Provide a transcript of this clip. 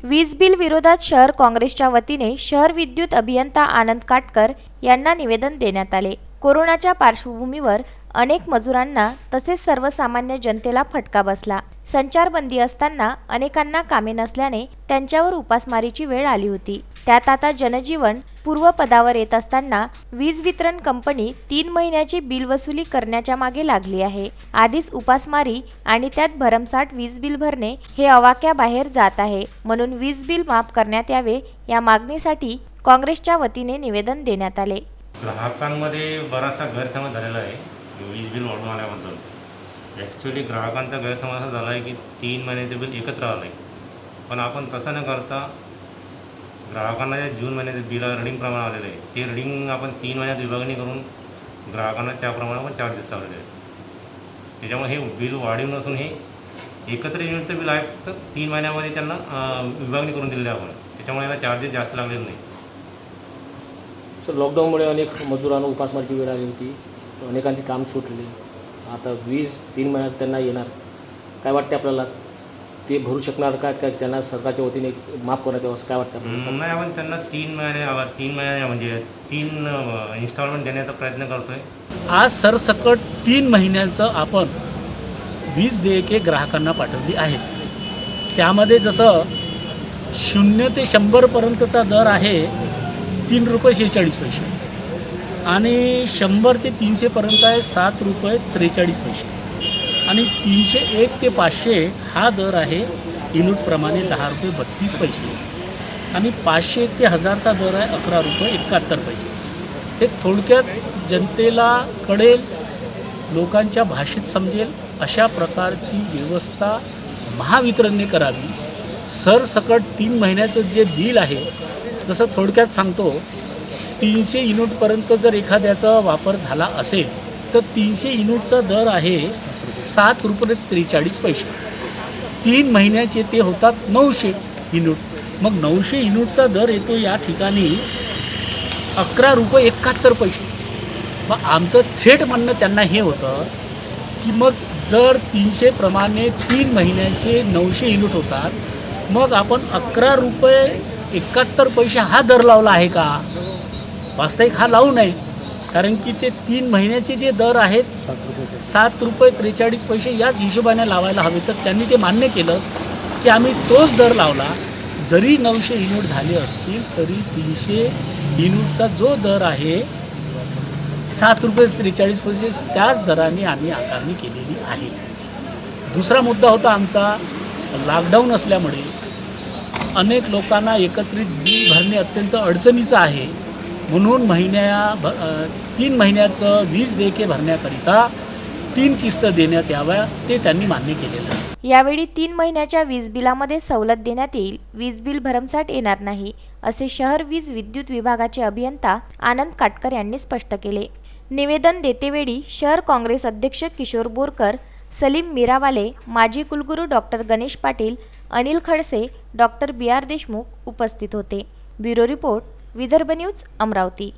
वीज बिल विरोधात शहर काँग्रेसच्या वतीने शहर विद्युत अभियंता आनंद काटकर यांना निवेदन देण्यात आले। कोरोनाच्या पार्श्वभूमीवर अनेक मजुरांना तसेच सर्वसामान्य जनतेला फटका बसला। संचारबंदी असताना अनेकांना कामे नसल्याने त्यांच्यावर उपासमारीची वेळ आली होती। त्यात आता जनजीवन पूर्वपदावर येत असताना वीज वितरण कंपनी 3 महिन्याची बिल वसुली करण्याच्या मागे लागली आहे। आधीच उपासमारी आणि त्यात भरमसाठ वीज बिल भरणे हे आवाक्याबाहेर जात आहे। म्हणून वीज बिल माफ करण्यात यावे या मागणीसाठी काँग्रेसच्या वतीने निवेदन देण्यात आले। ग्राहकांमध्ये बराचसा गैरसमज झालेला आहे वीज बिल वाढून आल्याबद्दल। ॲक्च्युली ग्राहकांचा गैरसमज असा झाला आहे की 3 महिन्याचे बिल एकत्र आलं आहे, पण आपण तसं न करता ग्राहकांना जे जून महिन्याचे बिल रिडिंग प्रमाण आलेलं आहे ते रिडिंग आपण 3 महिन्यात विभागणी करून ग्राहकांना त्याप्रमाणे आपण चार्जेस लावलेले आहेत। त्याच्यामुळे हे बिल वाढीव नसून हे एकत्र युनिटचं बिल आहे, तर 3 महिन्यामध्ये त्यांना विभागणी करून दिलेलं आहे आपण, त्याच्यामुळे याला चार्जेस जास्त लागलेले नाही। सर, लॉकडाऊनमुळे अनेक मजुरांना उपासमारीची वेळ आली होती, अनेकांची काम सुटले। आता वीज 3 महिन्यात त्यांना येणार, काय वाटते आपल्याला? ते भरू शकणार का त्यांना सरकारच्या वतीने माफ करण्यात यावं असं काय वाटतं आपल्याला? नाही, आपण त्यांना 3 महिने म्हणजे 3 इन्स्टॉलमेंट देण्याचा प्रयत्न करतोय। आज सरसकट 3 महिन्यांचं आपण वीज देयके ग्राहकांना पाठवली आहेत। त्यामध्ये जसं 0 ते 100 पर्यंतचा दर आहे ₹3.46 आणि 100 ते 300 पर्यंत आहे ₹7.43 आणि 301 ते 500 हा दर आहे युनिटप्रमाणे ₹10.32 आणि 500 ते 1000चा दर आहे ₹11.71। हे थोडक्यात जनतेला कळेल, लोकांच्या भाषेत समजेल अशा प्रकारची व्यवस्था महावितरणने करावी। सरसकट 3 महिन्याचं जे बिल आहे, जसं थोडक्यात सांगतो, 300 युनिटपर्यंत जर एखाद्याचा वापर झाला असेल तर 300 युनिटचा दर आहे ₹7.43। 3 महिन्याचे ते होतात 900 युनिट, मग 900 युनिटचा दर येतो या ठिकाणी ₹11.71। मग आमचं थेट म्हणणं त्यांना हे होतं की मग जर 300 प्रमाणे 3 महिन्याचे 900 युनिट होतात, मग आपण ₹11.71 हा दर लावला आहे का? वास्तविक हा लावू नये, कारण की ते 3 महिन्याचे जे दर आहेत ₹7.43 याच हिशोबाने लावायला हवे। तर त्यांनी ते मान्य केलं की आम्ही तोच दर लावला। जरी 900 युनिट झाले असतील तरी 300 युनिटचा जो दर आहे ₹7.43 त्याच दराने आम्ही आकारणी केलेली आहे। दुसरा मुद्दा होता आमचा, लॉकडाऊन असल्यामुळे अनेक लोकांना एकत्रित बिल भरणे अत्यंत अडचणीचं आहे, म्हणून 3 महिन्याचं वीज देयके भरण्याकरिता 3 किस्त देण्यात याव्या, ते त्यांनी मान्य केलेलं आहे। यावेळी 3 महिन्याच्या वीज बिलामध्ये सवलत देण्यात येईल, वीज बिल भरमसाठ येणार नाही, असे शहर वीज विद्युत विभागाचे अभियंता आनंद काटकर यांनी स्पष्ट केले। निवेदन देतेवेळी शहर काँग्रेस अध्यक्ष किशोर बोरकर, सलीम मीरावाले, माजी कुलगुरू doctor Ganesh Patil, Anil Khadse, doctor BR Deshmukh उपस्थित होते। Bureau report, Vidarbha news, Amravati.